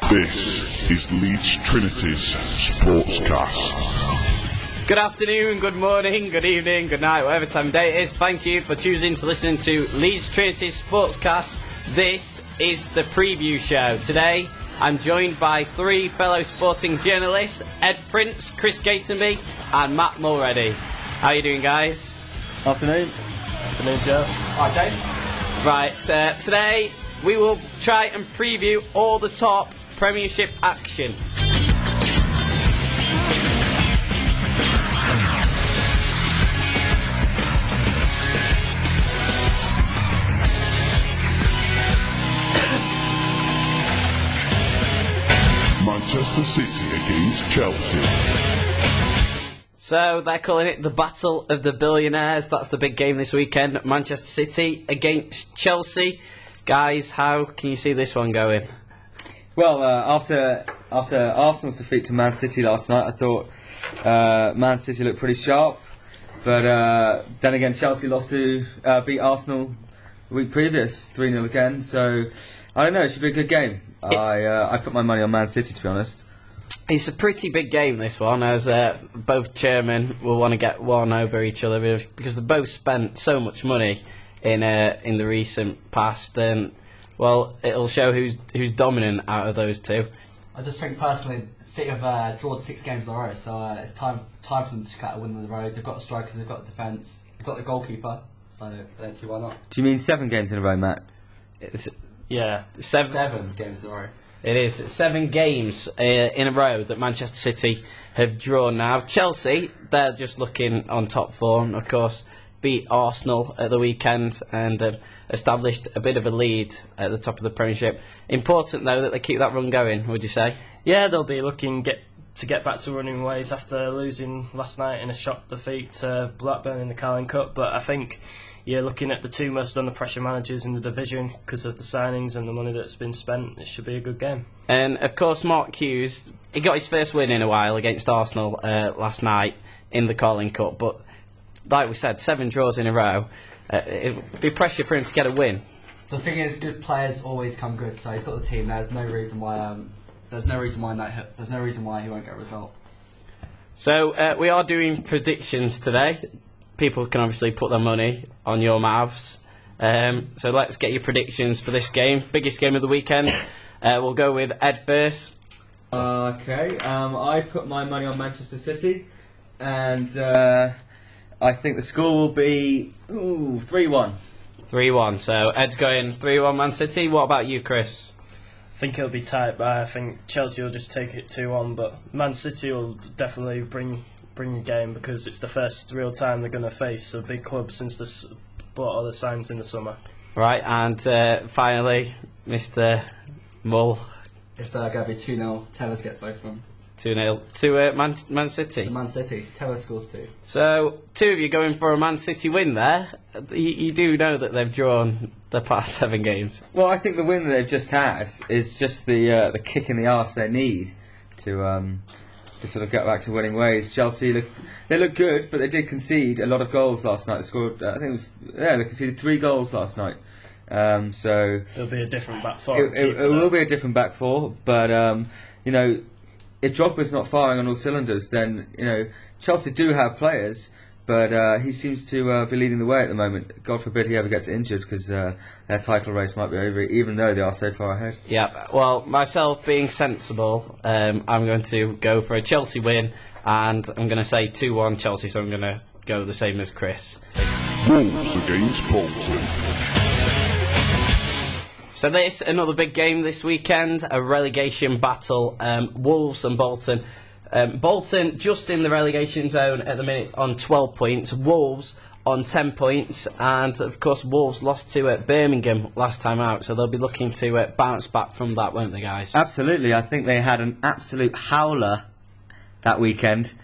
This is Leeds Trinities Sportscast. Good afternoon, good morning, good evening, good night, whatever time of day it is. Thank you for choosing to listen to Leeds Trinities Sportscast. This is the preview show. Today, I'm joined by three fellow sporting journalists, Ed Prince, Chris Gatenby, and Matt Mulready. How are you doing, guys? Afternoon. Afternoon, Joe. Hi, Dave. Right, today we will try and preview all the top Premiership action. Manchester City against Chelsea. So they're calling it the Battle of the Billionaires. That's the big game this weekend. Manchester City against Chelsea. Guys, how can you see this one going? Well, after Arsenal's defeat to Man City last night, I thought Man City looked pretty sharp. But then again, Chelsea beat Arsenal the week previous, 3-0 again. So, I don't know, it should be a good game. I put my money on Man City, to be honest. It's a pretty big game, this one, as both chairmen will want to get one over each other because they both spent so much money in the recent past, and well, it'll show who's dominant out of those two. I just think personally, City have drawn 6 games in a row, so it's time for them to get a win on the road. They've got the strikers, they've got the defence, they've got the goalkeeper, so I don't see why not. Do you mean 7 games in a row, Matt? Yeah, 7 games in a row. It is 7 games in a row that Manchester City have drawn now. Chelsea, they're just looking on top form, of course. Beat Arsenal at the weekend and established a bit of a lead at the top of the Premiership. Important, though, that they keep that run going, would you say? Yeah, they'll be looking to get back to running ways after losing last night in a shock defeat to Blackburn in the Carling Cup. But I think you're looking at the two most under-pressure managers in the division because of the signings and the money that's been spent. It should be a good game. And, of course, Mark Hughes, he got his first win in a while against Arsenal last night in the Carling Cup, but like we said, 7 draws in a row. It would be pressure for him to get a win. The thing is, good players always come good. So he's got the team. There's no reason why he won't get a result. So we are doing predictions today. People can obviously put their money on your mouths. So let's get your predictions for this game, biggest game of the weekend. We'll go with Ed first. Okay. I put my money on Manchester City, and I think the score will be 3-1. 3-1. So Ed's going 3-1 Man City. What about you, Chris? I think it'll be tight, but I think Chelsea will just take it 2-1. But Man City will definitely bring the game because it's the first real time they're going to face a big club since they bought all the signs in the summer. Right, and finally, Mr. Mull. It's going to be 2-0. Tellers gets both of them. 2-0 to Man City. To Man City. Tellers scores 2. So, 2 of you going for a Man City win there. You do know that they've drawn the past 7 games. Well, I think the win that they've just had is just the kick in the arse they need to sort of get back to winning ways. Chelsea look good, but they did concede a lot of goals last night. They scored, they conceded 3 goals last night. So it'll be a different back four. It will be a different back four, but if Drogba's not firing on all cylinders, then Chelsea do have players, but he seems to be leading the way at the moment. God forbid he ever gets injured, because their title race might be over, even though they are so far ahead. Yeah, well, myself being sensible, I'm going to go for a Chelsea win, and I'm going to say 2-1 Chelsea, so I'm going to go the same as Chris. Wolves against Bolton. So this, another big game this weekend, a relegation battle, Wolves and Bolton. Bolton just in the relegation zone at the minute on 12 points, Wolves on 10 points, and of course Wolves lost to Birmingham last time out, so they'll be looking to bounce back from that, won't they, guys? Absolutely, I think they had an absolute howler that weekend.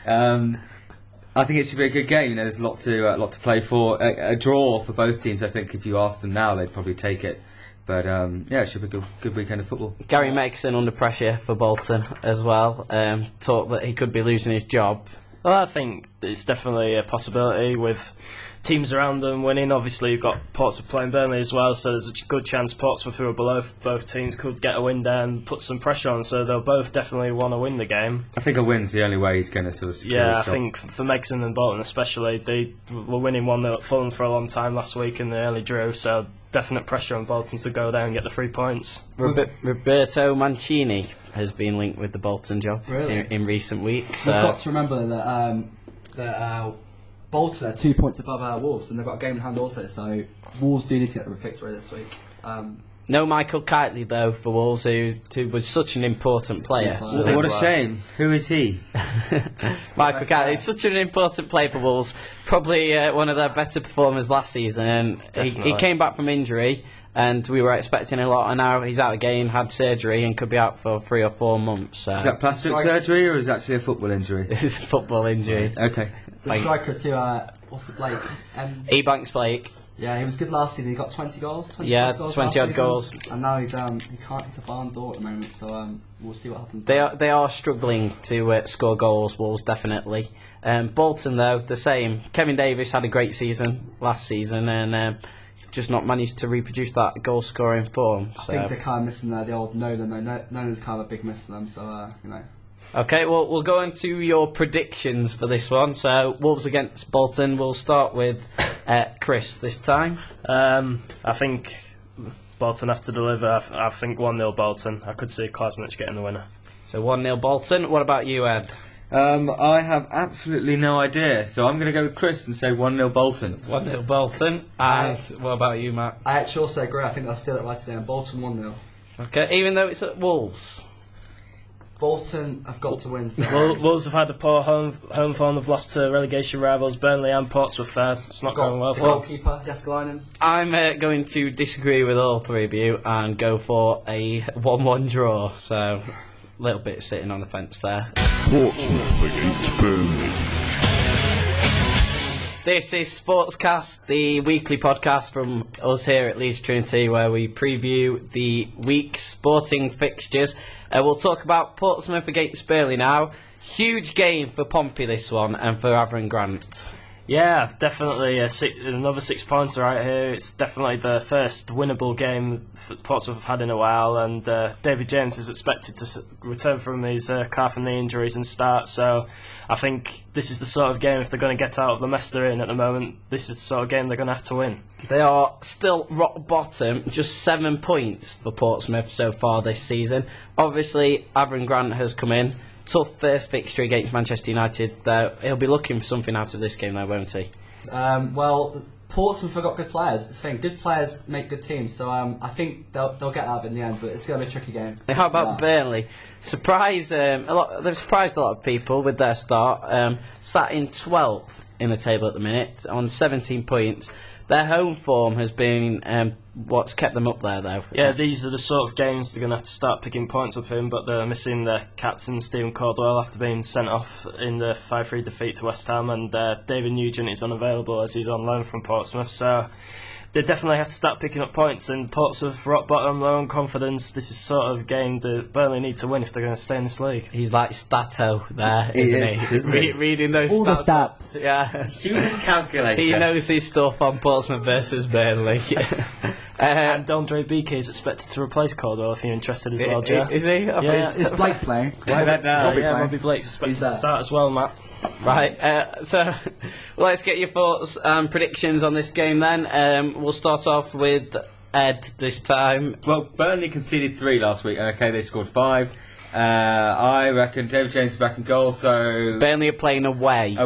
I think it should be a good game. There's a lot to play for. A draw for both teams, I think, if you ask them now, they'd probably take it. But it should be a good weekend of football. Gary Megson under pressure for Bolton as well. Talk that he could be losing his job Well, I think it's definitely a possibility with teams around them winning. Obviously, you've got Portsmouth playing Burnley as well, so there's a good chance Portsmouth, who are below both teams, could get a win there and put some pressure on. So they'll both definitely want to win the game. I think a win's the only way he's going to sort of secure Yeah, his I job. think for Megson and Bolton especially, they were winning 1-0 at Fulham for a long time last week and they only drew, so definite pressure on Bolton to go there and get the 3 points. Roberto Mancini has been linked with the Bolton job in recent weeks. We've got to remember that Bolton are 2 points above Wolves, and they've got a game in hand also, so Wolves do need to get the victory this week. No Michael Kitely, though, for Wolves, who was such an important player. So What a shame. Who is he? Michael Kitely is such an important player for Wolves. Probably one of their better performers last season. And he came back from injury, and we were expecting a lot. And now he's out again, had surgery, and could be out for 3 or 4 months. So. Is that plastic surgery or is it actually a football injury? It's a football injury. Okay. The striker to what's the Blake? Ebanks Blake. Yeah, he was good last season. He got 20 goals. 20 odd goals. And now he can't hit a barn door at the moment. So we'll see what happens. They are struggling to score goals. Wolves definitely. Bolton though the same. Kevin Davies had a great season last season and just not managed to reproduce that goal scoring form. I think they're kind of missing the old Nolan. Nolan's kind of a big miss for them. So Okay, well, we'll go on to your predictions for this one. So, Wolves against Bolton. We'll start with Chris this time. I think Bolton have to deliver. I think 1-0 Bolton. I could see Klasnic getting the winner. So, 1-0 Bolton. What about you, Ed? I have absolutely no idea, so I'm going to go with Chris and say 1-0 Bolton. 1-0 Bolton. And what about you, Matt? I actually also agree. I think they'll steal it right today. And Bolton 1-0. Okay, even though it's at Wolves. Bolton have got to win. So. Wolves have had a poor home form. They've lost to relegation rivals Burnley and Portsmouth there. It's not going well for them. Goalkeeper, Jeskalainen. I'm going to disagree with all three of you and go for a 1-1 draw. So, a little bit sitting on the fence there. Portsmouth against Burnley. This is Sportscast, the weekly podcast from us here at Leeds Trinity, where we preview the week's sporting fixtures. We'll talk about Portsmouth against Burnley now. Huge game for Pompey, this one, and for Avram Grant. Yeah, definitely another 6 points right here. It's definitely the first winnable game that Portsmouth have had in a while, and David James is expected to return from his calf and knee injuries and start. So I think this is the sort of game, if they're going to get out of the mess they're in at the moment, this is the sort of game they're going to have to win. They are still rock bottom, just 7 points for Portsmouth so far this season. Obviously, Avram Grant has come in. Tough first fixture against Manchester United, though. He'll be looking for something out of this game, though, won't he? Well, Portsmouth have got good players. It's the thing. Good players make good teams, so I think they'll get out of it in the end. But it's going to be a tricky game. How about Burnley? They've surprised a lot of people with their start. Sat in 12th in the table at the minute on 17 points. Their home form has been what's kept them up there, though. Yeah, these are the sort of games they're going to have to start picking points up in, but they're missing their captain, Stephen Caldwell, after being sent off in the 5-3 defeat to West Ham, and David Nugent is unavailable as he's on loan from Portsmouth, so they definitely have to start picking up points, and Portsmouth rock bottom, low on confidence. This is sort of a game that Burnley need to win if they're going to stay in this league. He's like Stato there, isn't he? Reading those all stats. the stats. Yeah. Human calculator. He knows his stuff on Portsmouth versus Burnley. And Andre Bike is expected to replace Caldwell if you're interested as well, Joe. Is he? Yeah. Is Blake playing? Write that down. Robbie Blake's expected to start as well, Matt. Right, so let's get your thoughts and predictions on this game then. We'll start off with Ed this time. Well, Burnley conceded 3 last week. Okay, they scored 5. I reckon David James is back in goal, so... Burnley are playing away.